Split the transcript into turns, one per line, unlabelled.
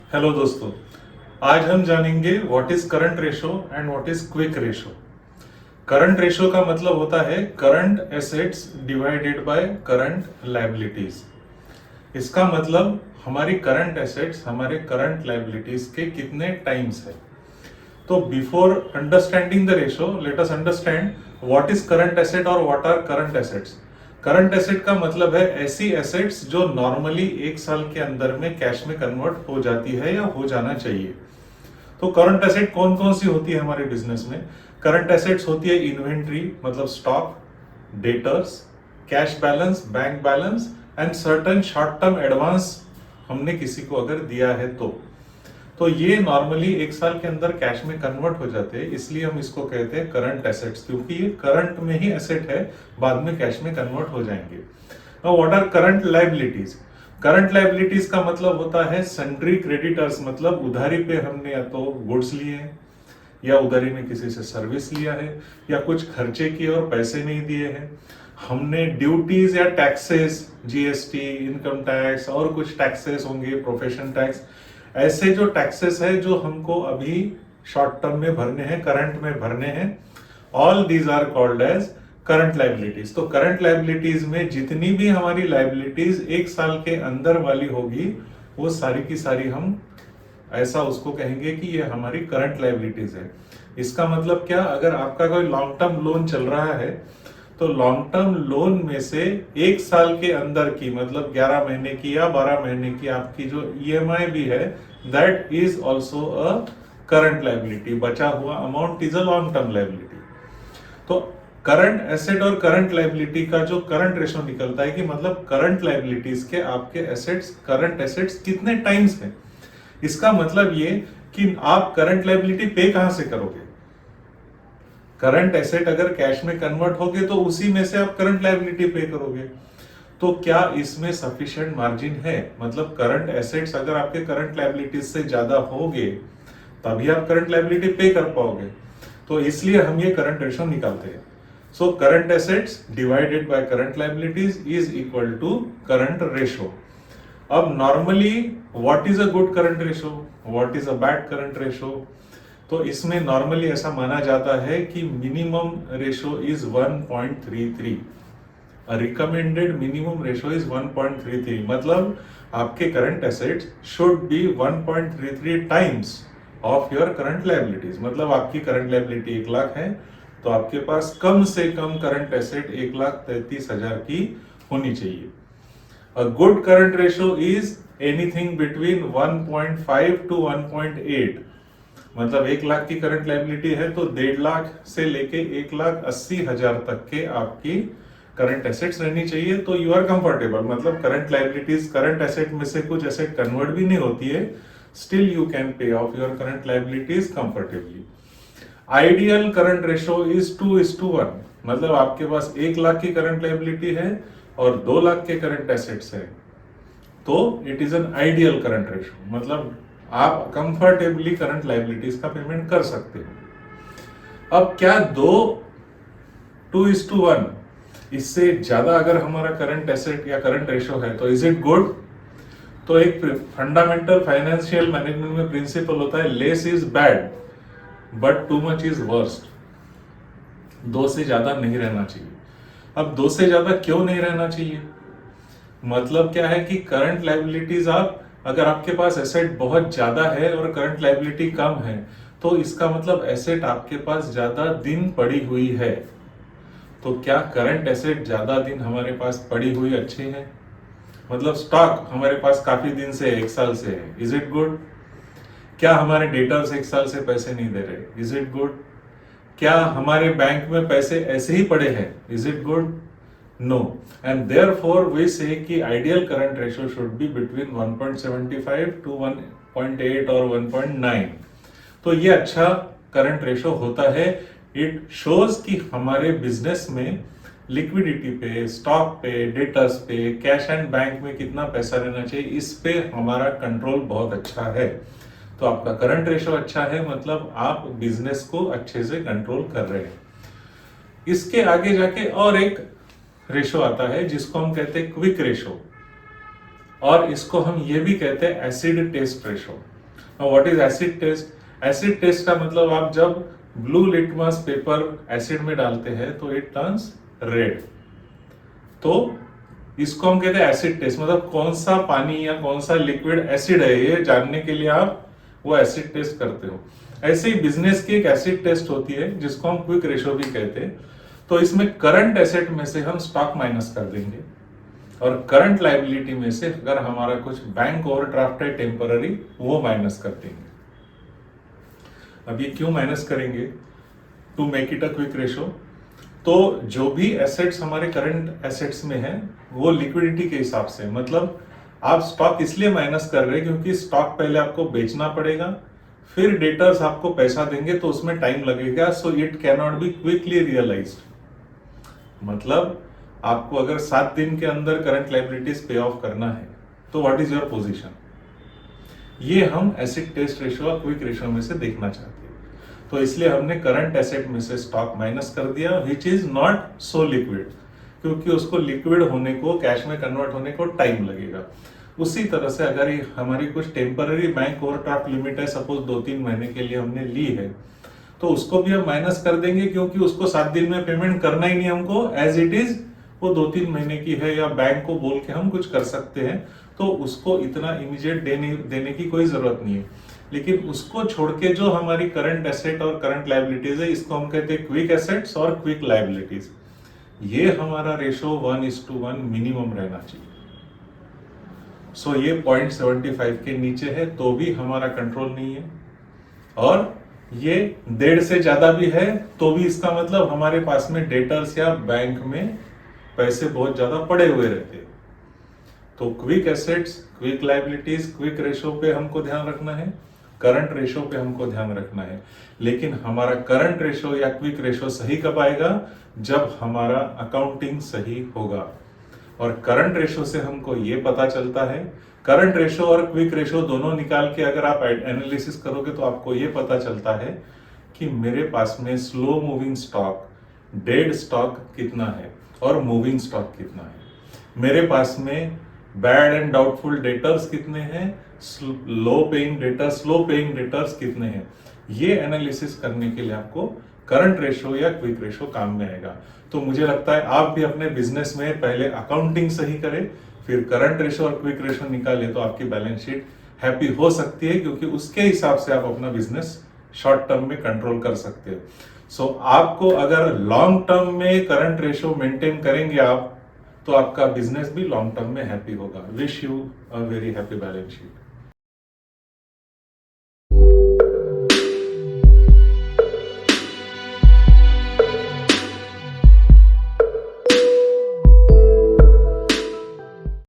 Hello दोस्तों, आज हम जानेंगे what is current ratio and what is quick ratio. Current ratio का मतलब होता है current assets divided by current liabilities. इसका मतलब हमारी करंट एसेट्स हमारे करंट लायबिलिटीज के कितने टाइम्स है। तो before understanding the ratio let us understand what is current asset और what are current assets. Current asset का मतलब है ऐसी एसेट्स जो नॉर्मली एक साल के अंदर में कैश में कन्वर्ट हो जाती है या हो जाना चाहिए। तो करंट एसेट कौन कौन सी होती है हमारे बिजनेस में। करंट एसेट्स होती है इन्वेंट्री मतलब stock, debtors, cash balance, bank balance and certain short term advance हमने किसी को अगर दिया है तो ये नॉर्मली एक साल के अंदर कैश में कन्वर्ट हो जाते हैं, इसलिए हम इसको कहते हैं करंट एसेट्स, क्योंकि ये करंट में ही एसेट है, बाद में कैश में कन्वर्ट हो जाएंगे। Now what are current liabilities. Current liabilities का मतलब होता है सन्ड्री क्रेडिटर्स, मतलब उधारी पे हमने या तो गुड्स लिए हैं या उधारी में किसी से सर्विस लिया है या कुछ खर्चे किए और पैसे नहीं दिए हैं। हमने ड्यूटीज या टैक्सेस, जीएसटी, इनकम टैक्स और कुछ टैक्सेस होंगे, प्रोफेशन टैक्स, ऐसे जो टैक्सेस है जो हमको अभी शॉर्ट टर्म में भरने हैं, करंट में भरने हैं, all these are called as current liabilities. तो करंट लायबिलिटीज में जितनी भी हमारी लायबिलिटीज एक साल के अंदर वाली होगी वो सारी की सारी हम ऐसा उसको कहेंगे कि ये हमारी करंट लायबिलिटीज है। इसका मतलब क्या, अगर आपका कोई लॉन्ग टर्म लोन चल रहा है तो लॉन्ग टर्म लोन में से एक साल के अंदर की मतलब 11 महीने की या 12 महीने की आपकी जो ईएमआई भी है that is also a current liability. बचा हुआ amount is a long term liability. तो करंट एसेट और करंट लायबिलिटी का जो करंट रेशो निकलता है कि मतलब करंट लायबिलिटीज के आपके एसेट्स, करंट एसेट्स कितने टाइम्स हैं। इसका मतलब ये कि आप करंट लायबिलिटी पे कहां से करोगे। करंट एसेट अगर कैश में कन्वर्ट होगे तो उसी में से आप करंट लायबिलिटी पे करोगे। तो क्या इसमें सफिशिएंट मार्जिन है, मतलब करंट एसेट्स अगर आपके करंट लायबिलिटीज से ज्यादा होगे तभी आप करंट लायबिलिटी पे कर पाओगे। तो इसलिए हम ये करंट रेशो निकालते हैं। So current assets divided by current liabilities is equal to current ratio. अब normally what is a good current ratio, what is a bad current ratio. तो इसमें नॉर्मली ऐसा माना जाता है कि minimum ratio is 1.33, recommended minimum ratio is 1.33, मतलब आपके current assets should be 1.33 times of your current liabilities. मतलब आपकी करंट लायबिलिटी 1 लाख है तो आपके पास कम से कम करंट एसेट 1,33,000 की होनी चाहिए। A good current ratio is anything between 1.5 to 1.8, मतलब 1 लाख की करंट लायबिलिटी है तो 1.5 लाख से लेके 1,80,000 तक के आपकी करंट एसेट्स रहनी चाहिए। तो यू आर कंफर्टेबल, मतलब करंट लायबिलिटीज, करंट एसेट में से कुछ एसेट कन्वर्ट भी नहीं होती है, still you can pay of your current liabilities comfortably. Ideal current ratio is 2:1, मतलब आपके पास 1 लाख की करंट लायबिलिटी है और 2 लाख के करंट एसेट्स है तो it is an ideal current ratio, मतलब आप कंफर्टेबली करंट लायबिलिटीज का पेमेंट कर सकते हो। अब क्या 2:1 इससे ज्यादा अगर हमारा करंट एसेट या करंट रेशो है तो इज इट गुड। तो एक फंडामेंटल फाइनेंशियल मैनेजमेंट में प्रिंसिपल होता है less is bad but too much is worst. 2 से ज्यादा नहीं रहना चाहिए। अब 2 से ज्यादा क्यों नहीं रहना चाहिए, मतलब क्या है कि करंट लायबिलिटीज आप, अगर आपके पास एसेट बहुत ज्यादा है और करंट लायबिलिटी कम है तो इसका मतलब एसेट आपके पास ज्यादा दिन पड़ी हुई है। तो क्या करंट एसेट ज्यादा दिन हमारे पास पड़ी हुई अच्छे हैं, मतलब स्टॉक हमारे पास काफी दिन से 1 साल से है, इज इट गुड। क्या हमारे डेटर्स 1 साल से पैसे नहीं दे रहे, इज इट गुड। क्या हमारे बैंक में पैसे ऐसे ही पड़े हैं, is it good, no. And therefore we say कि ideal current ratio should be between 1.75 to 1.8 और 1.9। तो ये अच्छा करंट रेशो होता है। इट शोज कि हमारे बिजनेस में लिक्विडिटी पे, स्टॉक पे, डेटर्स पे, कैश एंड बैंक में कितना पैसा रहना चाहिए, इस पे हमारा कंट्रोल बहुत अच्छा है। तो आपका करंट रेशो अच्छा है, मतलब आप बिजनेस को अच्छे से कंट्रोल कर रहे हैं। इसके आगे जाके और एक रेशो आता है जिसको हम कहते हैं क्विक रेशो, और इसको हम ये भी कहते हैं acid test ratio. What is acid test? Acid test का मतलब आप जब ब्लू लिटमस पेपर एसिड में डालते हैं तो इट टर्न्स रेड, तो इसको हम कहते हैं एसिड टेस्ट। मतलब कौन सा पानी या कौन सा लिक्विड एसिड है ये जानने के लिए आप वो एसिड टेस्ट करते हो। ऐसे ही बिजनेस की एक एसिड टेस्ट होती है जिसको हम क्विक रेशो भी कहते हैं। तो इसमें करंट एसेट में से हम स्टॉक माइनस कर देंगे और करंट लायबिलिटी में से अगर हमारा कुछ बैंक ओवरड्राफ्ट है टेम्पररी वो माइनस कर देंगे। अब ये क्यों माइनस करेंगे? To make it a quick ratio. तो जो भी एसेट्स हमारे करंट एसेट्स में है वो लिक्विडिटी के हिसाब से, मतलब आप स्टॉक इसलिए माइनस कर रहे हैं क्योंकि स्टॉक पहले आपको बेचना पड़ेगा, फिर डेटर्स आपको पैसा देंगे तो उसमें टाइम लगेगा, so it can not be quickly realised. मतलब आपको अगर 7 दिन के अंदर करंट लायबिलिटीज पे ऑफ करना है तो व्हाट इज योर पोजीशन, ये हम एसिड टेस्ट रेशो और क्विक रेशो में से देखना चाहते हैं। तो इसलिए हमने करंट एसेट में से स्टॉक माइनस कर दिया which is not so liquid, क्योंकि उसको लिक्विड होने को, कैश में कन्वर्ट होने को टाइम लगेगा। उसी तरह से अगर ये हमारी कुछ टेम्पररी बैंक ओवरड्राफ्ट लिमिट है, सपोज 2-3 महीने के लिए हमने ली है, तो उसको भी हम माइनस कर देंगे क्योंकि उसको 7 दिन में पेमेंट करना ही नहीं हमको, एज इट इज वो 2-3 महीने की है या बैंक को बोल के हम कुछ कर सकते हैं, तो उसको इतना इमीडिएट देने की कोई जरूरत नहीं है। लेकिन उसको छोड़ के जो हमारी करंट एसेट और करंट लायबिलिटीज है, इसको हम कहते हैं क्विक एसेट्स और क्विक लायबिलिटीज। ये हमारा रेशो 1:1 मिनिमम रहना चाहिए। सो ये 0.75 के नीचे है तो भी हमारा कंट्रोल नहीं है, और ये 1.5 से ज्यादा भी है तो भी इसका मतलब हमारे पास में डेटर्स या बैंक में पैसे बहुत ज्यादा पड़े हुए रहते हैं। तो quick assets, quick liabilities, quick ratio पे हमको ध्यान रखना है, करंट रेशो पे हमको ध्यान रखना है। लेकिन हमारा करंट रेशो या क्विक रेशो सही कब आएगा? जब हमारा अकाउंटिंग सही होगा। और करंट रेशो से हमको ये पता चलता है, करंट रेशो और क्विक रेशो दोनों निकाल के अगर आप एनालिसिस करोगे तो आपको ये पता चलता है कि मेरे पास में slow moving stock, dead stock कितना है और मूविंग स्टॉक कितना है, मेरे पास में बैड एंड डाउटफुल डेटर्स कितने हैं, लो पेइंग डेटर्स कितने हैं। ये एनालिसिस करने के लिए आपको करंट रेशो या क्विक रेशो काम में आएगा। तो मुझे लगता है आप भी अपने बिजनेस में पहले अकाउंटिंग सही करें, फिर करंट रेशो और क्विक रेशो निकालें तो आपकी बैलेंस शीट हैप्पी हो सकती है, क्योंकि उसके हिसाब से आप अपना बिजनेस शॉर्ट टर्म में कंट्रोल कर सकते हो। सो आपको अगर लॉन्ग टर्म में करंट रेशो मेंटेन करेंगे आप, तो आपका बिजनेस भी लॉन्ग टर्म में हैप्पी होगा। Wish you a very happy balance sheet.